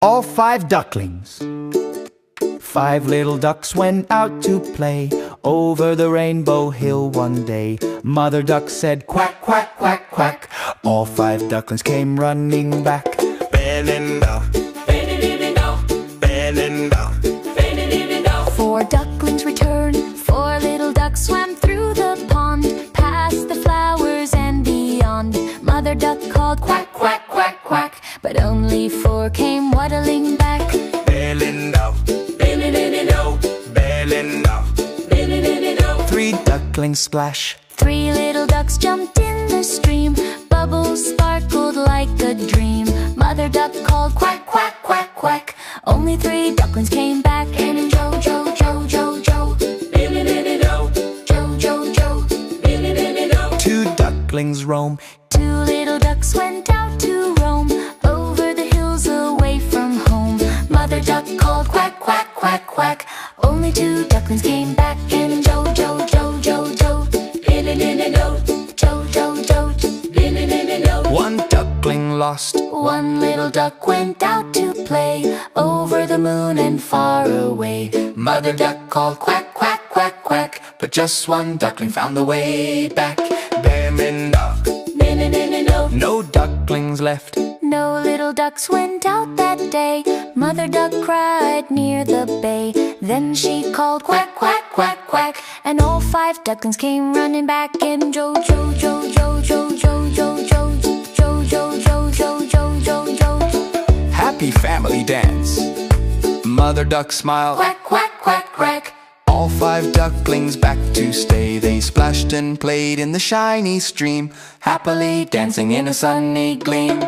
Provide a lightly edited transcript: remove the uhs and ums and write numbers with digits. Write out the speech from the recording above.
All 5 ducklings. 5 little ducks went out to play over the rainbow hill one day. Mother duck said quack, quack, quack, quack. All 5 ducklings came running back. Belinda, Belinda, Belinda, Belinda. 4 ducklings returned. 4 little ducks swam through the pond, past the flowers and beyond. Mother duck called quack, quack, quack, quack, but only 4 came waddling back. Belinda, Belinda, Belinda, Belinda. 3 ducklings splash. 3 little ducks jumped in the stream. Bubbles sparkled like a dream. Mother duck called quack, quack, quack, quack. Only 3 ducklings came back. And Jo, Jo, Jo, Jo, Jo, Jo, Jo, Jo, 2 ducklings roam. 2 little ducks went out to roam over the hills away from home. Mother duck called quack, quack, quack, quack. Only 2 ducklings came back. And Jo, Jo, Jo, Jo, Jo, Jo, Jo, Jo, 1 duckling lost. 1 little duck went out to play over the moon and far away. Mother duck called quack, quack, quack, quack, but just 1 duckling found the way back. Belinda, no ducklings left. No little ducks went out that day. Mother duck cried near the bay. Then she called quack, quack, quack, quack, and all 5 ducklings came running back. And Jo, Jo, Jo, Jo, Jo, Jo, Jo, Jo, Jo, Jo, Jo, Jo, Jo, Jo, Jo. Happy family dance. Mother duck smiled. Quack, quack, quack, quack. All 5 ducklings back to stay. They splashed and played in the shiny stream, happily dancing in a sunny gleam.